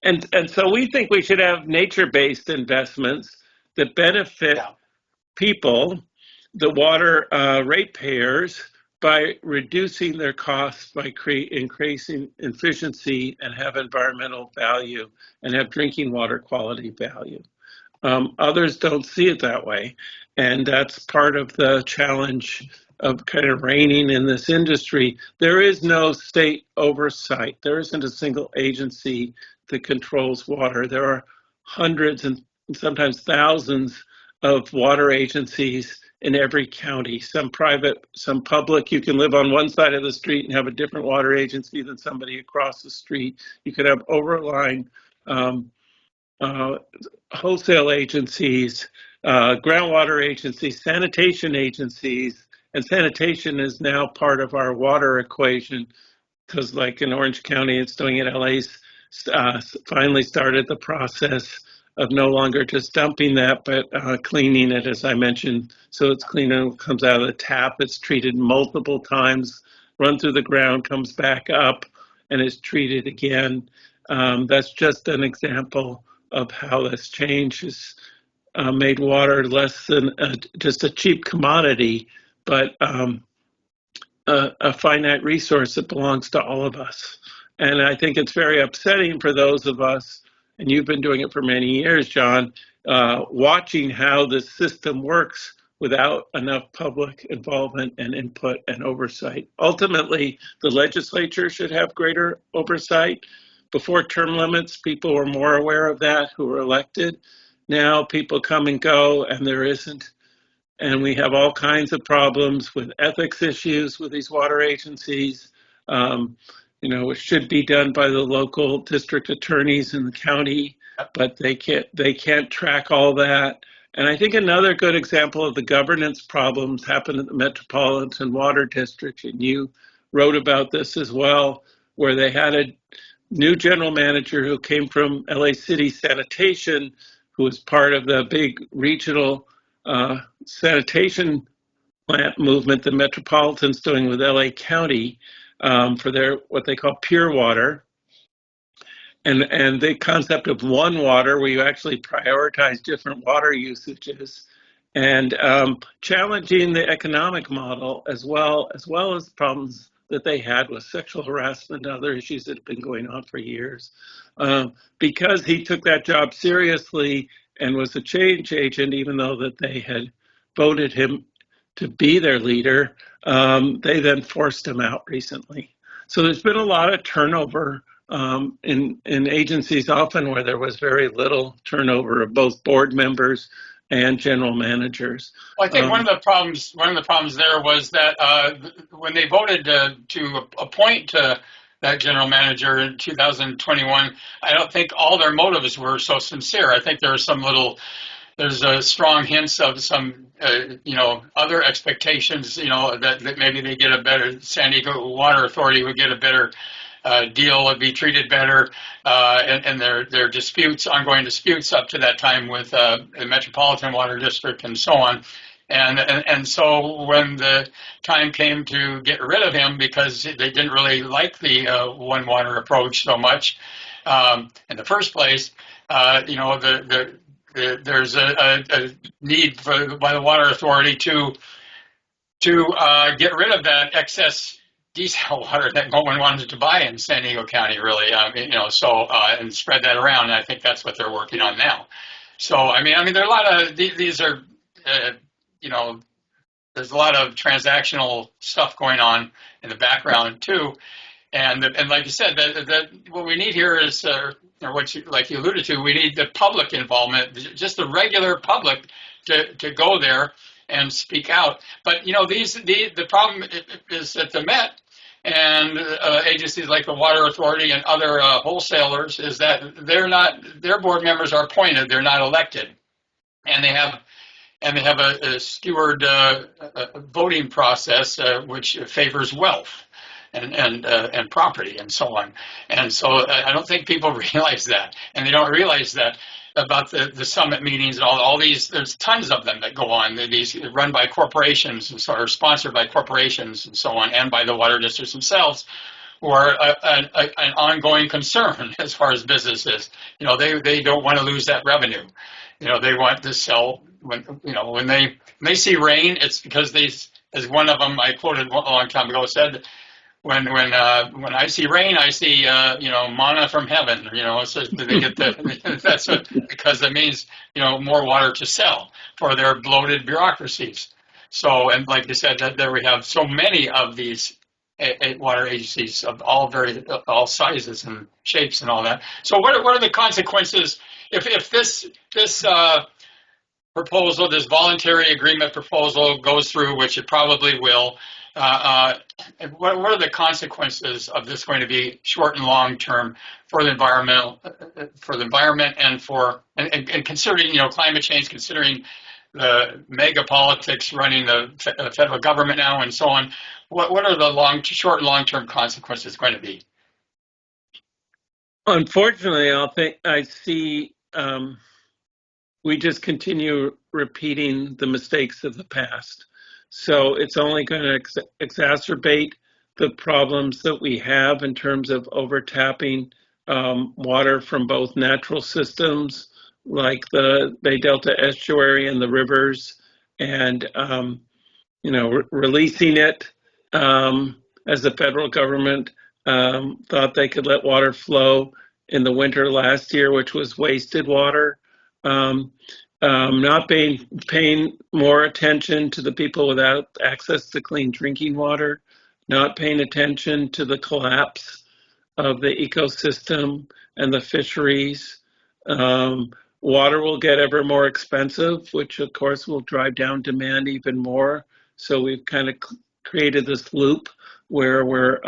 And so we think we should have nature-based investments that benefit people, the water ratepayers, by reducing their costs, by increasing efficiency, and have environmental value, and have drinking water quality value. Others don't see it that way, and that's part of the challenge of kind of reigning in this industry. There is no state oversight. There isn't a single agency that controls water. There are hundreds and sometimes thousands of water agencies in every county, some private, some public. You can live on one side of the street and have a different water agency than somebody across the street. You could have overlying wholesale agencies, groundwater agencies, sanitation agencies, and sanitation is now part of our water equation because, like in Orange County, it's doing it. LA's finally started the process of no longer just dumping that, but cleaning it, as I mentioned, so it's clean and comes out of the tap. It's treated multiple times, run through the ground, comes back up, and is treated again. That's just an example of how this change has made water less than just a cheap commodity, but a finite resource that belongs to all of us. And I think it's very upsetting for those of us, and you've been doing it for many years, John, watching how this system works without enough public involvement and input and oversight. Ultimately, the legislature should have greater oversight. Before term limits, people were more aware of that who were elected. Now people come and go, and there isn't. And we have all kinds of problems with ethics issues with these water agencies. it should be done by the local district attorneys in the county, but they can't track all that. And I think another good example of the governance problems happened at the Metropolitan Water District, and you wrote about this as well, where they had a new general manager who came from LA City Sanitation, who was part of the big regional sanitation plant movement the Metropolitan's doing with LA County for their what they call pure water. And the concept of one water, where you actually prioritize different water usages, and challenging the economic model as well as problems that they had with sexual harassment and other issues that have been going on for years. Because he took that job seriously and was a change agent, even though that they had voted him to be their leader, they then forced him out recently. So there's been a lot of turnover in agencies, often where there was very little turnover of both board members and general managers. Well, I think one of the problems there was that when they voted to appoint that general manager in 2021, I don't think all their motives were so sincere. I think there's strong hints of some, other expectations, that maybe they get a better, San Diego Water Authority would get a better deal, would be treated better, and their disputes, ongoing disputes up to that time with the Metropolitan Water District and so on. And so when the time came to get rid of him because they didn't really like the one water approach so much in the first place, there's a need by the Water Authority to get rid of that excess diesel water that no one wanted to buy in San Diego County, really. And spread that around. And I think that's what they're working on now. So, I mean, there are a lot of these are, there's a lot of transactional stuff going on in the background too. And like you said, that what we need here is, like you alluded to, we need the public involvement, just the regular public to go there and speak out. But the problem is that the Met and agencies like the Water Authority and other wholesalers is that their board members are appointed, they're not elected, and they have a skewered voting process which favors wealth and property and so on. And so I don't think people realize that, and they don't realize that about the summit meetings and all these. There's tons of them that go on. These run by corporations and so are sponsored by corporations and so on, and by the water districts themselves, who are an ongoing concern as far as businesses. They don't want to lose that revenue. They want to sell when they see rain. It's because as one of them I quoted a long time ago said, when I see rain, I see manna from heaven. So they get because it means more water to sell for their bloated bureaucracies. So, and like you said, that there we have so many of these water agencies of all sizes and shapes and all that. So what are the consequences if this proposal, this voluntary agreement proposal goes through, which it probably will? What are the consequences of this going to be, short and long term, for the environment and considering climate change, considering the mega politics running the federal government now and so on? What are the short and long term consequences going to be? Unfortunately, I see we just continue repeating the mistakes of the past. So it's only going to exacerbate the problems that we have in terms of overtapping water from both natural systems like the Bay Delta estuary and the rivers, and releasing it as the federal government thought they could let water flow in the winter last year, which was wasted water. Not paying more attention to the people without access to clean drinking water, not paying attention to the collapse of the ecosystem and the fisheries. Water will get ever more expensive, which of course will drive down demand even more. So we've kind of created this loop where we're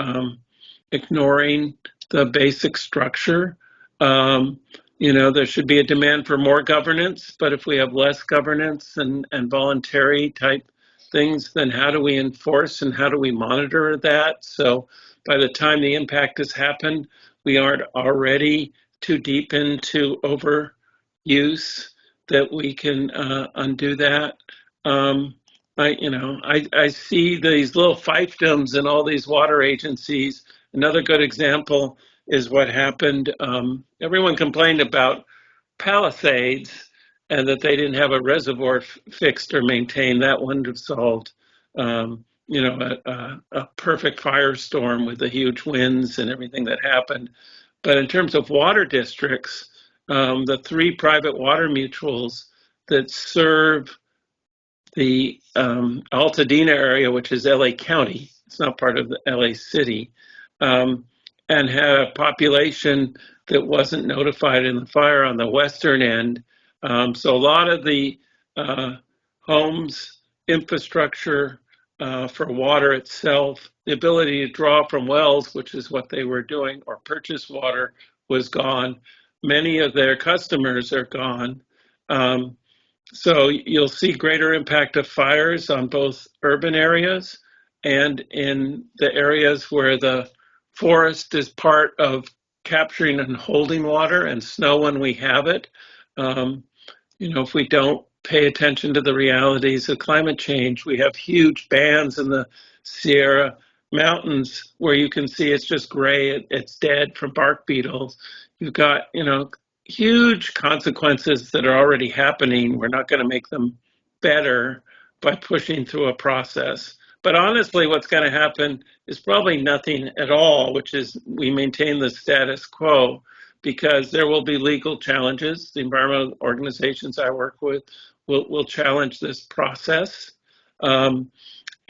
ignoring the basic structure. There should be a demand for more governance, but if we have less governance and voluntary type things, then how do we enforce and how do we monitor that? So by the time the impact has happened, we aren't already too deep into overuse that we can undo that. I see these little fiefdoms in all these water agencies. Another good example is what happened. Everyone complained about Palisades and that they didn't have a reservoir fixed or maintained. That wouldn't have solved, a perfect firestorm with the huge winds and everything that happened. But in terms of water districts, the 3 private water mutuals that serve the Altadena area, which is LA County, it's not part of the LA City, and had a population that wasn't notified in the fire on the western end. So a lot of the homes, infrastructure for water itself, the ability to draw from wells, which is what they were doing, or purchase water, was gone. Many of their customers are gone. So you'll see greater impact of fires on both urban areas and in the areas where the forest is part of capturing and holding water and snow when we have it. If we don't pay attention to the realities of climate change, we have huge bands in the Sierra Mountains where you can see it's just gray, it's dead from bark beetles. You've got, huge consequences that are already happening. We're not going to make them better by pushing through a process. But honestly, what's going to happen is probably nothing at all, which is we maintain the status quo, because there will be legal challenges. The environmental organizations I work with will challenge this process. And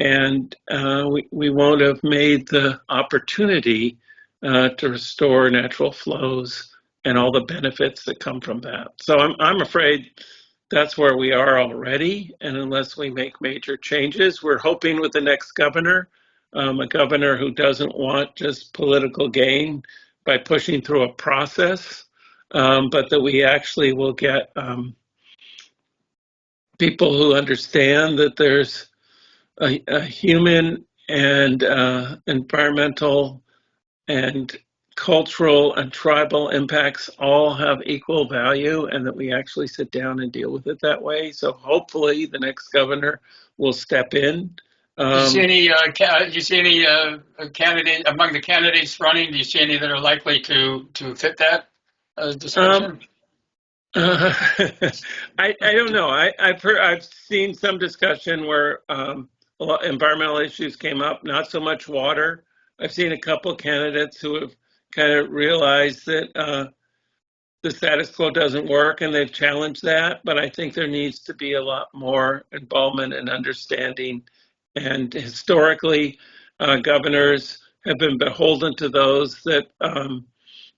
we won't have made the opportunity to restore natural flows and all the benefits that come from that. So I'm afraid that's where we are already. And unless we make major changes, we're hoping with the next governor, a governor who doesn't want just political gain by pushing through a process, but that we actually will get people who understand that there's a human and environmental and cultural and tribal impacts all have equal value, and that we actually sit down and deal with it that way. So hopefully the next governor will step in. Do you see any candidate among the candidates running? Do you see any that are likely to fit that description? I don't know. I've seen some discussion where environmental issues came up, not so much water. I've seen a couple candidates who have kind of realized that the status quo doesn't work, and they've challenged that. But I think there needs to be a lot more involvement and understanding. And historically, governors have been beholden to those that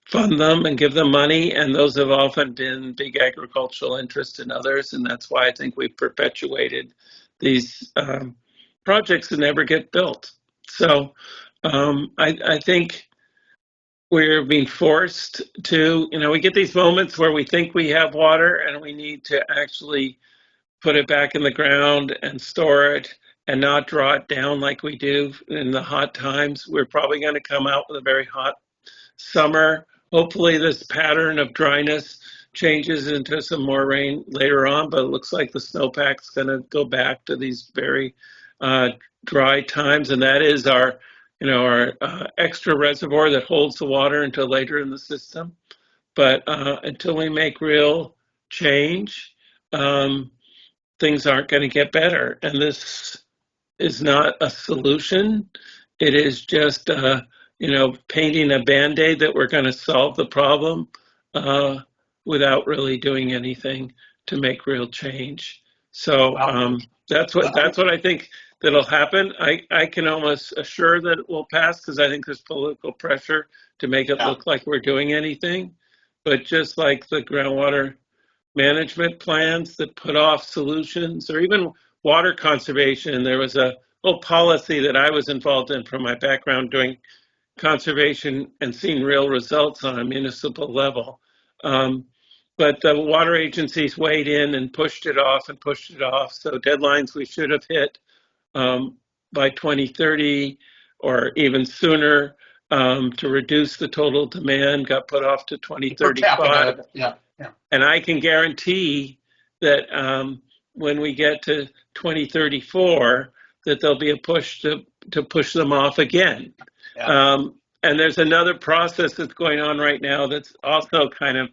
fund them and give them money, and those have often been big agricultural interests in others. And that's why I think we've perpetuated these projects that never get built. So I think we're being forced to, we get these moments where we think we have water and we need to actually put it back in the ground and store it and not draw it down like we do in the hot times. We're probably going to come out with a very hot summer. Hopefully this pattern of dryness changes into some more rain later on, but it looks like the snowpack's going to go back to these very dry times, and that is our extra reservoir that holds the water until later in the system. But until we make real change, things aren't going to get better. And this is not a solution. It is just, painting a Band-Aid that we're going to solve the problem without really doing anything to make real change. So that's what I think that'll happen. I can almost assure that it will pass because I think there's political pressure to make it look like we're doing anything. But just like the groundwater management plans that put off solutions, or even water conservation, there was a whole policy that I was involved in from my background doing conservation and seen real results on a municipal level. But the water agencies weighed in and pushed it off and pushed it off. So deadlines we should have hit by 2030 or even sooner to reduce the total demand got put off to Per 2035. capita, yeah. And I can guarantee that when we get to 2034, that there'll be a push to push them off again. Yeah. And there's another process that's going on right now that's also kind of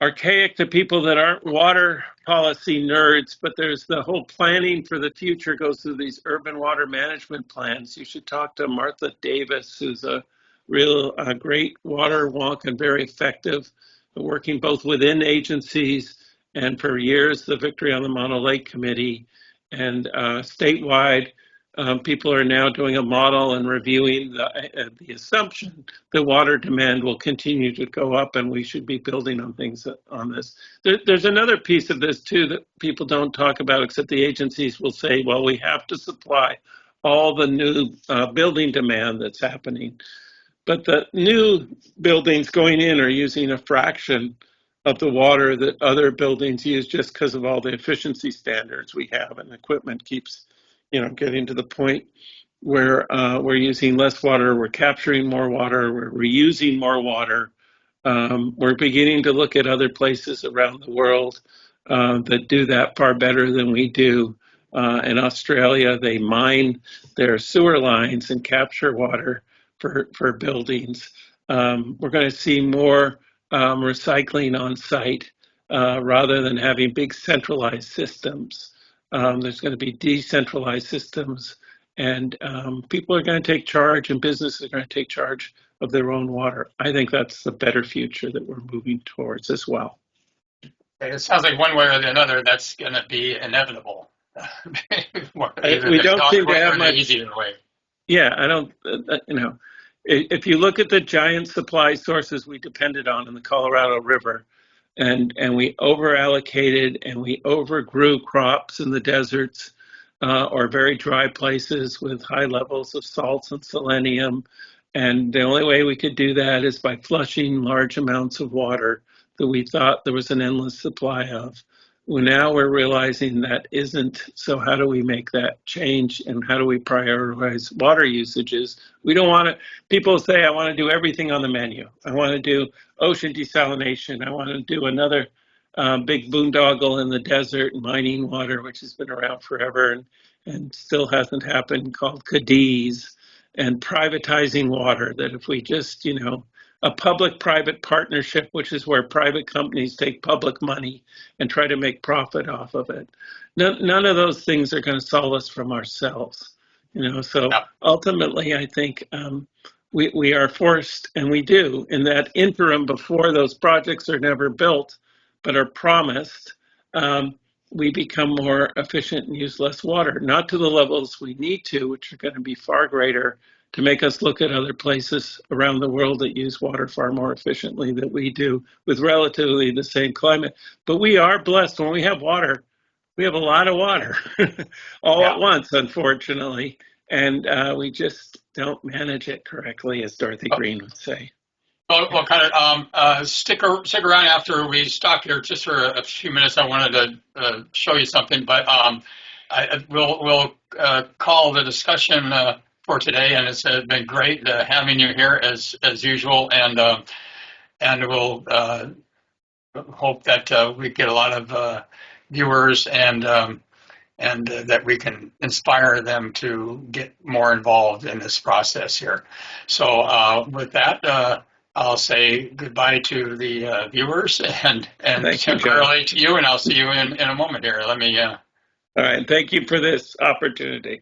archaic to people that aren't water policy nerds, but there's the whole planning for the future goes through these urban water management plans. You should talk to Martha Davis, who's a real great water wonk and very effective, working both within agencies and for years the Victory on the Mono Lake Committee and statewide. People are now doing a model and reviewing the assumption that water demand will continue to go up, and we should be building on things on this. There's another piece of this too that people don't talk about, except the agencies will say, well, we have to supply all the new building demand that's happening. But the new buildings going in are using a fraction of the water that other buildings use just because of all the efficiency standards we have, and equipment keeps getting to the point where we're using less water, we're capturing more water, we're reusing more water. We're beginning to look at other places around the world that do that far better than we do. In Australia, they mine their sewer lines and capture water for buildings. We're going to see more recycling on site rather than having big centralized systems. There's going to be decentralized systems, and people are going to take charge, and businesses are going to take charge of their own water. I think that's the better future that we're moving towards as well. It sounds like one way or the other, that's going to be inevitable. We don't seem to have much easier way. Yeah, I don't. If you look at the giant supply sources we depended on in the Colorado River, and we over allocated and we overgrew crops in the deserts or very dry places with high levels of salts and selenium. And the only way we could do that is by flushing large amounts of water that we thought there was an endless supply of. Well, now we're realizing that isn't. So how do we make that change, and how do we prioritize water usages? We don't want to, people say, I want to do everything on the menu. I want to do ocean desalination. I want to do another big boondoggle in the desert, mining water, which has been around forever and still hasn't happened, called Cadiz, and privatizing water, that if we just, a public-private partnership, which is where private companies take public money and try to make profit off of it. None of those things are going to solve us from ourselves. So ultimately, I think we are forced, and we do, in that interim before those projects are never built, but are promised, we become more efficient and use less water, not to the levels we need to, which are going to be far greater, to make us look at other places around the world that use water far more efficiently than we do with relatively the same climate. But we are blessed when we have water. We have a lot of water all at once, unfortunately, and we just don't manage it correctly, as Dorothy Green would say. Well, Conner, stick around after we stop here just for a few minutes. I wanted to show you something, but we'll call the discussion for today, and it's been great having you here as usual, and we'll hope that we get a lot of viewers and that we can inspire them to get more involved in this process here. So with that, I'll say goodbye to the viewers and temporarily to you, and I'll see you in a moment here. Let me. All right. Thank you for this opportunity.